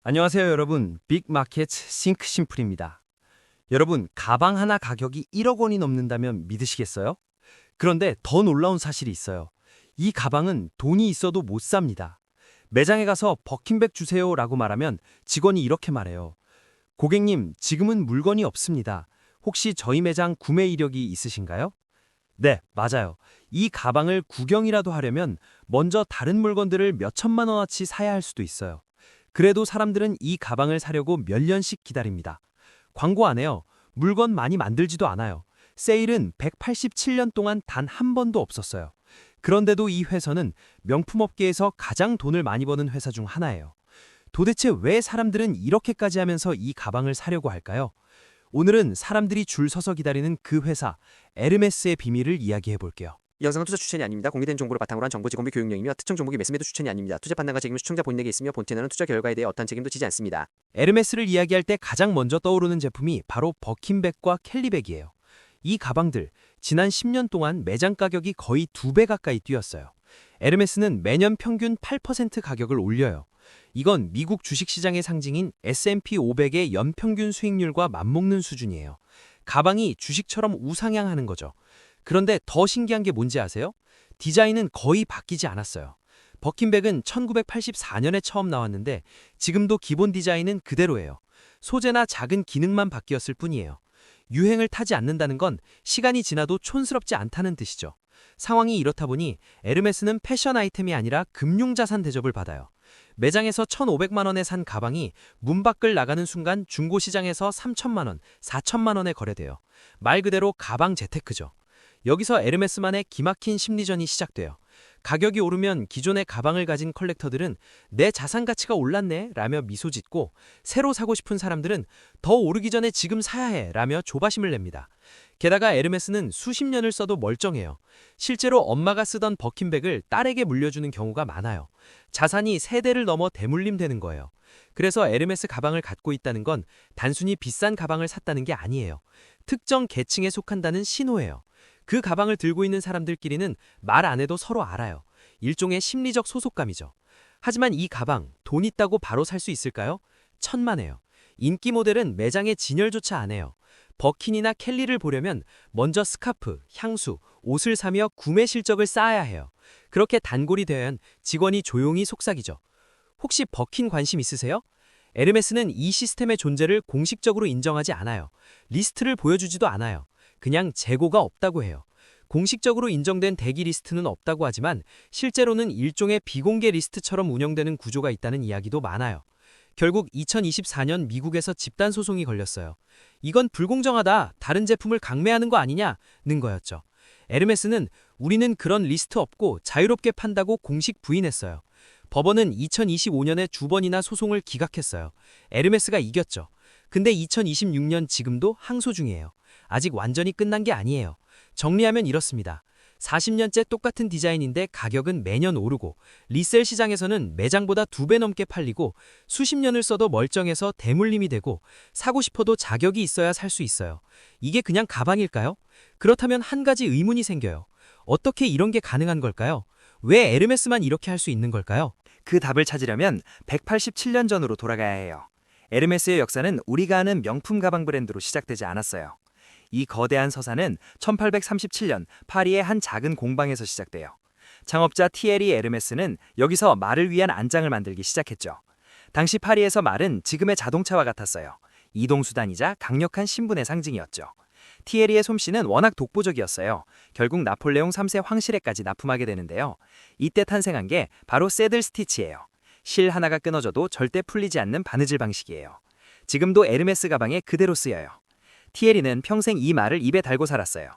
안녕하세요, 여러분. 빅마켓 싱크 심플입니다. 여러분, 가방 하나 가격이 1억 원이 넘는다면 믿으시겠어요? 그런데 더 놀라운 사실이 있어요. 이 가방은 돈이 있어도 못 삽니다. 매장에 가서 버킨백 주세요라고 말하면 직원이 이렇게 말해요. 고객님, 지금은 물건이 없습니다. 혹시 저희 매장 구매 이력이 있으신가요? 네, 맞아요. 이 가방을 구경이라도 하려면 먼저 다른 물건들을 몇 천만 원어치 사야 할 수도 있어요. 그래도 사람들은 이 가방을 사려고 몇 년씩 기다립니다. 광고 안 해요. 물건 많이 만들지도 않아요. 세일은 187년 동안 단 한 번도 없었어요. 그런데도 이 회사는 명품업계에서 가장 돈을 많이 버는 회사 중 하나예요. 도대체 왜 사람들은 이렇게까지 하면서 이 가방을 사려고 할까요? 오늘은 사람들이 줄 서서 기다리는 그 회사, 에르메스의 비밀을 이야기해 볼게요. 이 영상은 투자 추천이 아닙니다. 공개된 정보를 바탕으로 한 정보 제공비 교육용이며 특정 종목이 매수매도 추천이 아닙니다. 투자 판단과 책임은 시청자 본인에게 있으며 본 채널은 투자 결과에 대해 어떠한 책임도 지지 않습니다. 에르메스를 이야기할 때 가장 먼저 떠오르는 제품이 바로 버킨백과 캘리백이에요. 이 가방들, 지난 10년 동안 매장 가격이 거의 2배 가까이 뛰었어요. 에르메스는 매년 평균 8% 가격을 올려요. 이건 미국 주식시장의 상징인 S&P 500의 연평균 수익률과 맞먹는 수준이에요. 가방이 주식처럼 우상향하는 거죠. 그런데 더 신기한 게 뭔지 아세요? 디자인은 거의 바뀌지 않았어요. 버킨백은 1984년에 처음 나왔는데 지금도 기본 디자인은 그대로예요. 소재나 작은 기능만 바뀌었을 뿐이에요. 유행을 타지 않는다는 건 시간이 지나도 촌스럽지 않다는 뜻이죠. 상황이 이렇다 보니 에르메스는 패션 아이템이 아니라 금융자산 대접을 받아요. 매장에서 1,500만 원에 산 가방이 문 밖을 나가는 순간 중고시장에서 3천만 원, 4천만 원에 거래돼요. 말 그대로 가방 재테크죠. 여기서 에르메스만의 기막힌 심리전이 시작돼요. 가격이 오르면 기존의 가방을 가진 컬렉터들은 내 자산 가치가 올랐네 라며 미소 짓고, 새로 사고 싶은 사람들은 더 오르기 전에 지금 사야 해 라며 조바심을 냅니다. 게다가 에르메스는 수십 년을 써도 멀쩡해요. 실제로 엄마가 쓰던 버킨백을 딸에게 물려주는 경우가 많아요. 자산이 세대를 넘어 대물림되는 거예요. 그래서 에르메스 가방을 갖고 있다는 건 단순히 비싼 가방을 샀다는 게 아니에요. 특정 계층에 속한다는 신호예요. 그 가방을 들고 있는 사람들끼리는 말 안 해도 서로 알아요. 일종의 심리적 소속감이죠. 하지만 이 가방, 돈 있다고 바로 살 수 있을까요? 천만에요. 인기 모델은 매장에 진열조차 안 해요. 버킨이나 켈리를 보려면 먼저 스카프, 향수, 옷을 사며 구매 실적을 쌓아야 해요. 그렇게 단골이 되면 직원이 조용히 속삭이죠. 혹시 버킨 관심 있으세요? 에르메스는 이 시스템의 존재를 공식적으로 인정하지 않아요. 리스트를 보여주지도 않아요. 그냥 재고가 없다고 해요. 공식적으로 인정된 대기 리스트는 없다고 하지만 실제로는 일종의 비공개 리스트처럼 운영되는 구조가 있다는 이야기도 많아요. 결국 2024년 미국에서 집단 소송이 걸렸어요. 이건 불공정하다, 다른 제품을 강매하는 거 아니냐는 거였죠. 에르메스는 우리는 그런 리스트 없고 자유롭게 판다고 공식 부인했어요. 법원은 2025년에 두 번이나 소송을 기각했어요. 에르메스가 이겼죠. 근데 2026년 지금도 항소 중이에요. 아직 완전히 끝난 게 아니에요. 정리하면 이렇습니다. 40년째 똑같은 디자인인데 가격은 매년 오르고, 리셀 시장에서는 매장보다 2배 넘게 팔리고, 수십 년을 써도 멀쩡해서 대물림이 되고, 사고 싶어도 자격이 있어야 살 수 있어요. 이게 그냥 가방일까요? 그렇다면 한 가지 의문이 생겨요. 어떻게 이런 게 가능한 걸까요? 왜 에르메스만 이렇게 할 수 있는 걸까요? 그 답을 찾으려면 187년 전으로 돌아가야 해요. 에르메스의 역사는 우리가 아는 명품 가방 브랜드로 시작되지 않았어요. 이 거대한 서사는 1837년 파리의 한 작은 공방에서 시작돼요. 창업자 티에리 에르메스는 여기서 말을 위한 안장을 만들기 시작했죠. 당시 파리에서 말은 지금의 자동차와 같았어요. 이동수단이자 강력한 신분의 상징이었죠. 티에리의 솜씨는 워낙 독보적이었어요. 결국 나폴레옹 3세 황실에까지 납품하게 되는데요. 이때 탄생한 게 바로 새들 스티치예요. 실 하나가 끊어져도 절대 풀리지 않는 바느질 방식이에요. 지금도 에르메스 가방에 그대로 쓰여요. 티에리는 평생 이 말을 입에 달고 살았어요.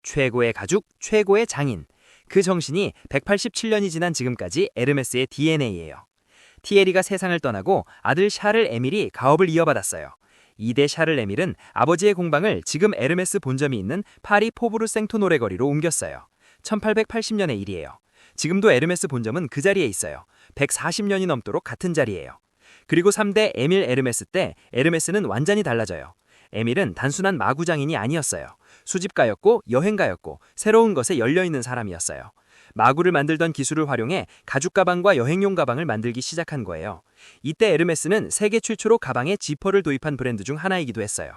최고의 가죽, 최고의 장인. 그 정신이 187년이 지난 지금까지 에르메스의 DNA예요. 티에리가 세상을 떠나고 아들 샤를 에밀이 가업을 이어받았어요. 2대 샤를 에밀은 아버지의 공방을 지금 에르메스 본점이 있는 파리 포브르 생토노레 거리로 옮겼어요. 1880년의 일이에요. 지금도 에르메스 본점은 그 자리에 있어요. 140년이 넘도록 같은 자리예요. 그리고 3대 에밀 에르메스 때 에르메스는 완전히 달라져요. 에밀은 단순한 마구장인이 아니었어요. 수집가였고 여행가였고 새로운 것에 열려있는 사람이었어요. 마구를 만들던 기술을 활용해 가죽 가방과 여행용 가방을 만들기 시작한 거예요. 이때 에르메스는 세계 최초로 가방에 지퍼를 도입한 브랜드 중 하나이기도 했어요.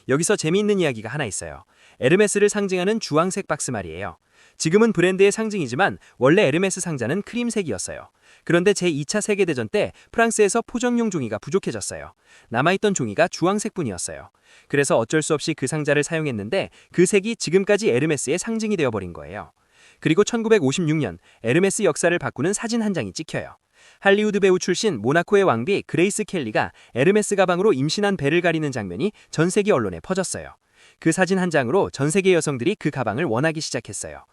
여기서 재미있는 이야기가 하나 있어요. 에르메스를 상징하는 주황색 박스 말이에요. 지금은 브랜드의 상징이지만 원래 에르메스 상자는 크림색이었어요. 그런데 제2차 세계대전 때 프랑스에서 포정용 종이가 부족해졌어요. 남아있던 종이가 주황색뿐이었어요. 그래서 어쩔 수 없이 그 상자를 사용했는데 그 색이 지금까지 에르메스의 상징이 되어버린 거예요. 그리고 1956년 에르메스 역사를 바꾸는 사진 한 장이 찍혀요. 할리우드 배우 출신 모나코의 왕비 그레이스 켈리가 에르메스 가방으로 임신한 배를 가리는 장면이 전 세계 언론에 퍼졌어요. 그 사진 한 장으로 전 세계 여성들이 그 가방을 원하기 시작했어요.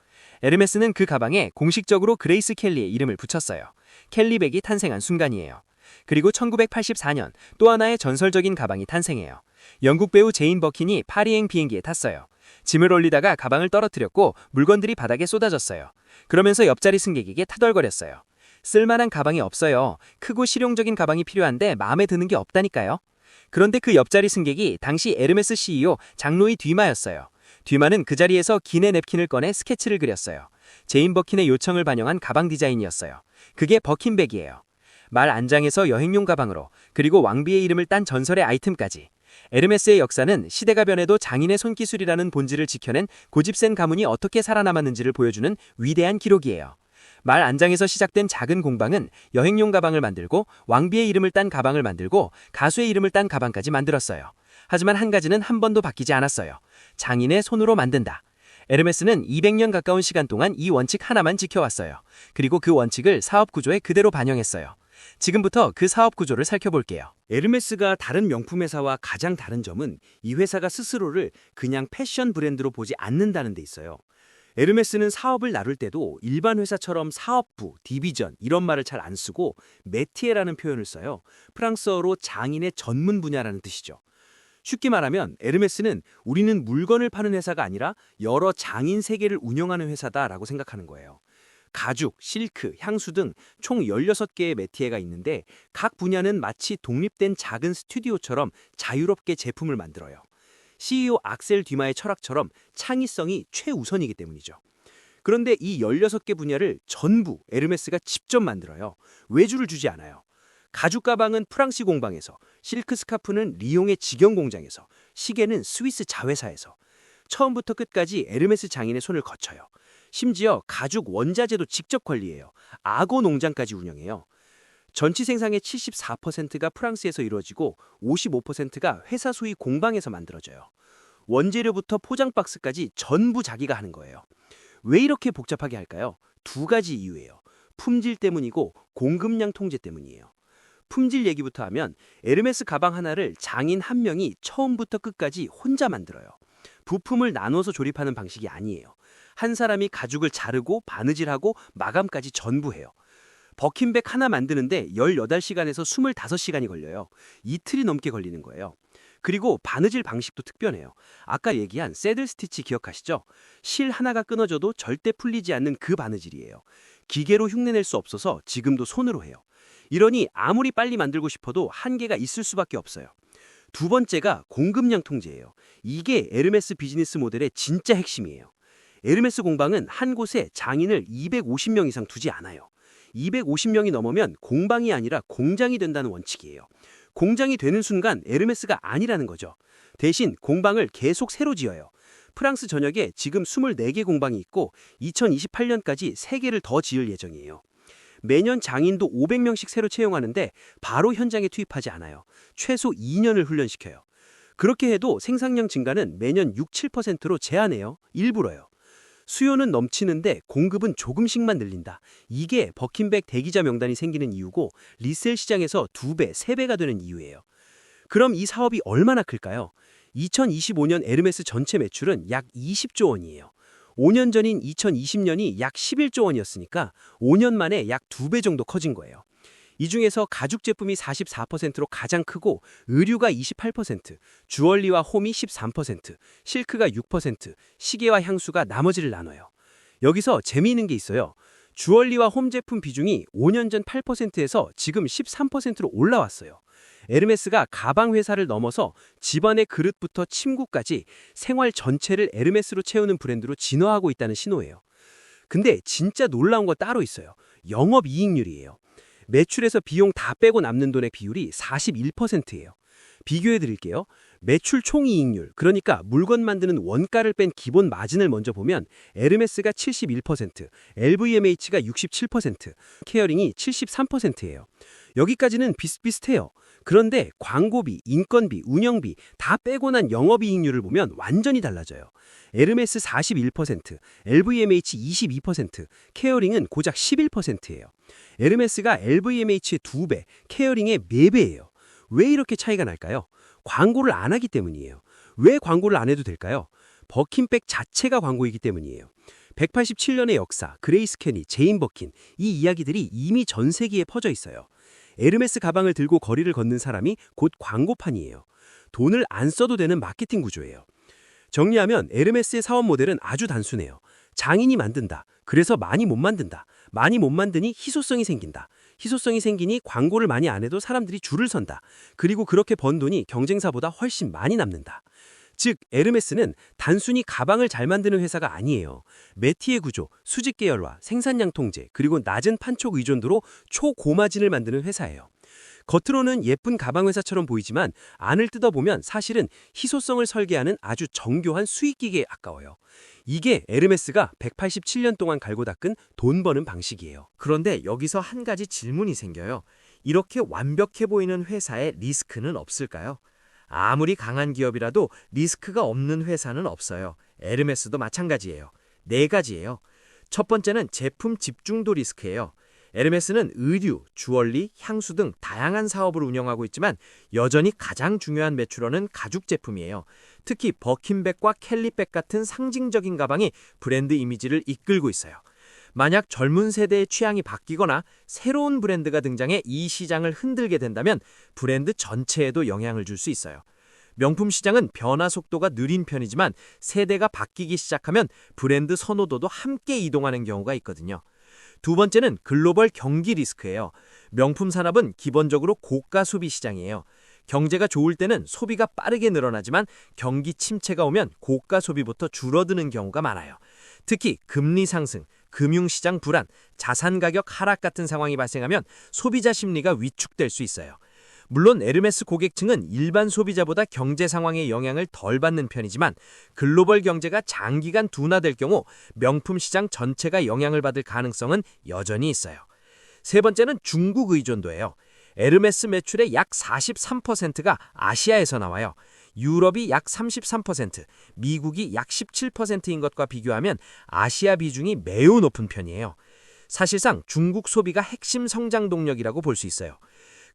에르메스는 그 가방에 공식적으로 그레이스 켈리의 이름을 붙였어요. 켈리백이 탄생한 순간이에요. 그리고 1984년 또 하나의 전설적인 가방이 탄생해요. 영국 배우 제인 버킨이 파리행 비행기에 탔어요. 짐을 올리다가 가방을 떨어뜨렸고 물건들이 바닥에 쏟아졌어요. 그러면서 옆자리 승객에게 타덜거렸어요. 쓸만한 가방이 없어요. 크고 실용적인 가방이 필요한데 마음에 드는 게 없다니까요. 그런데 그 옆자리 승객이 당시 에르메스 CEO 장로이 뒤마였어요. 뒤마는 그 자리에서 기내 냅킨을 꺼내 스케치를 그렸어요. 제인 버킨의 요청을 반영한 가방 디자인이었어요. 그게 버킨백이에요. 말 안장에서 여행용 가방으로, 그리고 왕비의 이름을 딴 전설의 아이템까지. 에르메스의 역사는 시대가 변해도 장인의 손기술이라는 본질을 지켜낸 고집센 가문이 어떻게 살아남았는지를 보여주는 위대한 기록이에요. 말 안장에서 시작된 작은 공방은 여행용 가방을 만들고 왕비의 이름을 딴 가방을 만들고 가수의 이름을 딴 가방까지 만들었어요. 하지만 한 가지는 한 번도 바뀌지 않았어요. 장인의 손으로 만든다. 에르메스는 200년 가까운 시간 동안 이 원칙 하나만 지켜왔어요. 그리고 그 원칙을 사업 구조에 그대로 반영했어요. 지금부터 그 사업 구조를 살펴볼게요. 에르메스가 다른 명품 회사와 가장 다른 점은 이 회사가 스스로를 그냥 패션 브랜드로 보지 않는다는 데 있어요. 에르메스는 사업을 나눌 때도 일반 회사처럼 사업부, 디비전 이런 말을 잘 안 쓰고 메티에라는 표현을 써요. 프랑스어로 장인의 전문 분야라는 뜻이죠. 쉽게 말하면 에르메스는 우리는 물건을 파는 회사가 아니라 여러 장인 세계를 운영하는 회사다라고 생각하는 거예요. 가죽, 실크, 향수 등 총 16개의 메티에가 있는데 각 분야는 마치 독립된 작은 스튜디오처럼 자유롭게 제품을 만들어요. CEO 악셀 뒤마의 철학처럼 창의성이 최우선이기 때문이죠. 그런데 이 16개 분야를 전부 에르메스가 직접 만들어요. 외주를 주지 않아요. 가죽 가방은 프랑스 공방에서, 실크 스카프는 리옹의 직영 공장에서, 시계는 스위스 자회사에서. 처음부터 끝까지 에르메스 장인의 손을 거쳐요. 심지어 가죽 원자재도 직접 관리해요. 악어 농장까지 운영해요. 전체 생산의 74%가 프랑스에서 이루어지고 55%가 회사 소유 공방에서 만들어져요. 원재료부터 포장 박스까지 전부 자기가 하는 거예요. 왜 이렇게 복잡하게 할까요? 두 가지 이유예요. 품질 때문이고 공급량 통제 때문이에요. 품질 얘기부터 하면 에르메스 가방 하나를 장인 한 명이 처음부터 끝까지 혼자 만들어요. 부품을 나눠서 조립하는 방식이 아니에요. 한 사람이 가죽을 자르고 바느질하고 마감까지 전부 해요. 버킨백 하나 만드는데 18시간에서 25시간이 걸려요. 이틀이 넘게 걸리는 거예요. 그리고 바느질 방식도 특별해요. 아까 얘기한 새들 스티치 기억하시죠? 실 하나가 끊어져도 절대 풀리지 않는 그 바느질이에요. 기계로 흉내낼 수 없어서 지금도 손으로 해요. 이러니 아무리 빨리 만들고 싶어도 한계가 있을 수밖에 없어요. 두 번째가 공급량 통제예요. 이게 에르메스 비즈니스 모델의 진짜 핵심이에요. 에르메스 공방은 한 곳에 장인을 250명 이상 두지 않아요. 250명이 넘으면 공방이 아니라 공장이 된다는 원칙이에요. 공장이 되는 순간 에르메스가 아니라는 거죠. 대신 공방을 계속 새로 지어요. 프랑스 전역에 지금 24개 공방이 있고 2028년까지 3개를 더 지을 예정이에요. 매년 장인도 500명씩 새로 채용하는데 바로 현장에 투입하지 않아요. 최소 2년을 훈련시켜요. 그렇게 해도 생산량 증가는 매년 6-7%로 제한해요. 일부러요. 수요는 넘치는데 공급은 조금씩만 늘린다. 이게 버킨백 대기자 명단이 생기는 이유고 리셀 시장에서 2배, 3배가 되는 이유예요. 그럼 이 사업이 얼마나 클까요? 2025년 에르메스 전체 매출은 약 20조 원이에요. 5년 전인 2020년이 약 11조 원이었으니까 5년 만에 약 2배 정도 커진 거예요. 이 중에서 가죽 제품이 44%로 가장 크고 의류가 28%, 주얼리와 홈이 13%, 실크가 6%, 시계와 향수가 나머지를 나눠요. 여기서 재미있는 게 있어요. 주얼리와 홈 제품 비중이 5년 전 8%에서 지금 13%로 올라왔어요. 에르메스가 가방 회사를 넘어서 집안의 그릇부터 침구까지 생활 전체를 에르메스로 채우는 브랜드로 진화하고 있다는 신호예요. 근데 진짜 놀라운 거 따로 있어요. 영업이익률이에요. 매출에서 비용 다 빼고 남는 돈의 비율이 41%예요. 비교해 드릴게요. 매출 총이익률, 그러니까 물건 만드는 원가를 뺀 기본 마진을 먼저 보면 에르메스가 71%, LVMH가 67%, 케어링이 73%예요. 여기까지는 비슷비슷해요. 그런데 광고비, 인건비, 운영비 다 빼고 난 영업이익률을 보면 완전히 달라져요. 에르메스 41%, LVMH 22%, 케어링은 고작 11%예요. 에르메스가 LVMH의 2배, 케어링의 4배예요. 왜 이렇게 차이가 날까요? 광고를 안 하기 때문이에요. 왜 광고를 안 해도 될까요? 버킨백 자체가 광고이기 때문이에요. 187년의 역사, 그레이스 케니, 제인 버킨, 이 이야기들이 이미 전 세계에 퍼져 있어요. 에르메스 가방을 들고 거리를 걷는 사람이 곧 광고판이에요. 돈을 안 써도 되는 마케팅 구조예요. 정리하면 에르메스의 사업 모델은 아주 단순해요. 장인이 만든다. 그래서 많이 못 만든다. 많이 못 만드니 희소성이 생긴다. 희소성이 생기니 광고를 많이 안 해도 사람들이 줄을 선다. 그리고 그렇게 번 돈이 경쟁사보다 훨씬 많이 남는다. 즉, 에르메스는 단순히 가방을 잘 만드는 회사가 아니에요. 매티의 구조, 수직 계열화, 생산량 통제, 그리고 낮은 판촉 의존도로 초고마진을 만드는 회사예요. 겉으로는 예쁜 가방 회사처럼 보이지만 안을 뜯어보면 사실은 희소성을 설계하는 아주 정교한 수익기계에 가까워요. 이게 에르메스가 187년 동안 갈고 닦은 돈 버는 방식이에요. 그런데 여기서 한 가지 질문이 생겨요. 이렇게 완벽해 보이는 회사에 리스크는 없을까요? 아무리 강한 기업이라도 리스크가 없는 회사는 없어요. 에르메스도 마찬가지예요. 4가지예요. 첫 번째는 제품 집중도 리스크예요. 에르메스는 의류, 주얼리, 향수 등 다양한 사업을 운영하고 있지만 여전히 가장 중요한 매출원은 가죽 제품이에요. 특히 버킨백과 켈리백 같은 상징적인 가방이 브랜드 이미지를 이끌고 있어요. 만약 젊은 세대의 취향이 바뀌거나 새로운 브랜드가 등장해 이 시장을 흔들게 된다면 브랜드 전체에도 영향을 줄 수 있어요. 명품 시장은 변화 속도가 느린 편이지만 세대가 바뀌기 시작하면 브랜드 선호도도 함께 이동하는 경우가 있거든요. 두 번째는 글로벌 경기 리스크예요. 명품 산업은 기본적으로 고가 소비 시장이에요. 경제가 좋을 때는 소비가 빠르게 늘어나지만 경기 침체가 오면 고가 소비부터 줄어드는 경우가 많아요. 특히 금리 상승, 금융시장 불안, 자산 가격 하락 같은 상황이 발생하면 소비자 심리가 위축될 수 있어요. 물론 에르메스 고객층은 일반 소비자보다 경제 상황의 영향을 덜 받는 편이지만 글로벌 경제가 장기간 둔화될 경우 명품 시장 전체가 영향을 받을 가능성은 여전히 있어요. 세 번째는 중국 의존도예요. 에르메스 매출의 약 43%가 아시아에서 나와요. 유럽이 약 33%, 미국이 약 17%인 것과 비교하면 아시아 비중이 매우 높은 편이에요. 사실상 중국 소비가 핵심 성장 동력이라고 볼 수 있어요.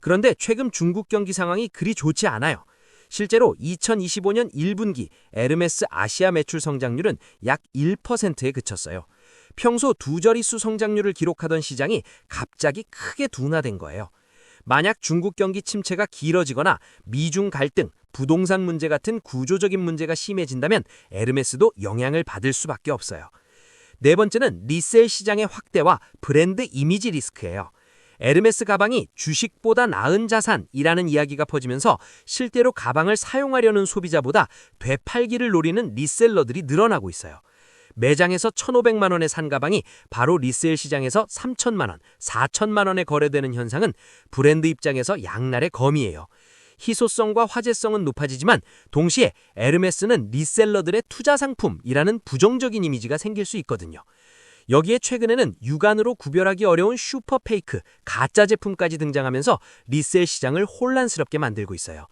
그런데 최근 중국 경기 상황이 그리 좋지 않아요. 실제로 2025년 1분기 에르메스 아시아 매출 성장률은 약 1%에 그쳤어요. 평소 두 자릿수 성장률을 기록하던 시장이 갑자기 크게 둔화된 거예요. 만약 중국 경기 침체가 길어지거나 미중 갈등, 부동산 문제 같은 구조적인 문제가 심해진다면 에르메스도 영향을 받을 수밖에 없어요. 네 번째는 리셀 시장의 확대와 브랜드 이미지 리스크예요. 에르메스 가방이 주식보다 나은 자산이라는 이야기가 퍼지면서 실제로 가방을 사용하려는 소비자보다 되팔기를 노리는 리셀러들이 늘어나고 있어요. 매장에서 1,500만 원에 산 가방이 바로 리셀 시장에서 3,000만 원, 4,000만 원에 거래되는 현상은 브랜드 입장에서 양날의 검이에요. 희소성과 화제성은 높아지지만 동시에 에르메스는 리셀러들의 투자 상품이라는 부정적인 이미지가 생길 수 있거든요. 여기에 최근에는 육안으로 구별하기 어려운 슈퍼페이크, 가짜 제품까지 등장하면서 리셀 시장을 혼란스럽게 만들고 있어요.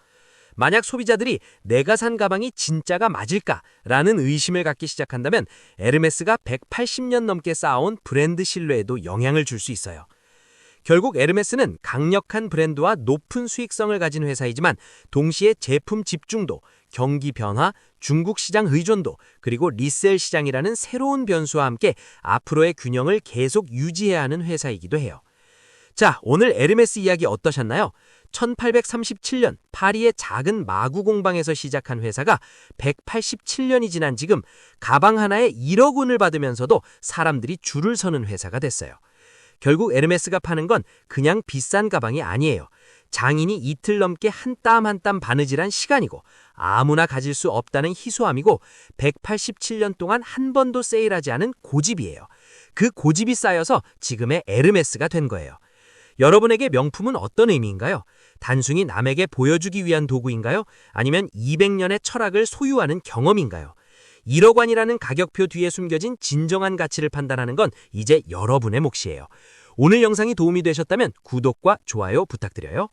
만약 소비자들이 내가 산 가방이 진짜가 맞을까라는 의심을 갖기 시작한다면 에르메스가 180년 넘게 쌓아온 브랜드 신뢰에도 영향을 줄 수 있어요. 결국 에르메스는 강력한 브랜드와 높은 수익성을 가진 회사이지만 동시에 제품 집중도, 경기 변화, 중국 시장 의존도, 그리고 리셀 시장이라는 새로운 변수와 함께 앞으로의 균형을 계속 유지해야 하는 회사이기도 해요. 자, 오늘 에르메스 이야기 어떠셨나요? 1837년 파리의 작은 마구 공방에서 시작한 회사가 187년이 지난 지금 가방 하나에 1억 원을 받으면서도 사람들이 줄을 서는 회사가 됐어요. 결국 에르메스가 파는 건 그냥 비싼 가방이 아니에요. 장인이 이틀 넘게 한 땀 한 땀 바느질한 시간이고 아무나 가질 수 없다는 희소함이고 187년 동안 한 번도 세일하지 않은 고집이에요. 그 고집이 쌓여서 지금의 에르메스가 된 거예요. 여러분에게 명품은 어떤 의미인가요? 단순히 남에게 보여주기 위한 도구인가요? 아니면 200년의 철학을 소유하는 경험인가요? 1억 원이라는 가격표 뒤에 숨겨진 진정한 가치를 판단하는 건 이제 여러분의 몫이에요. 오늘 영상이 도움이 되셨다면 구독과 좋아요 부탁드려요.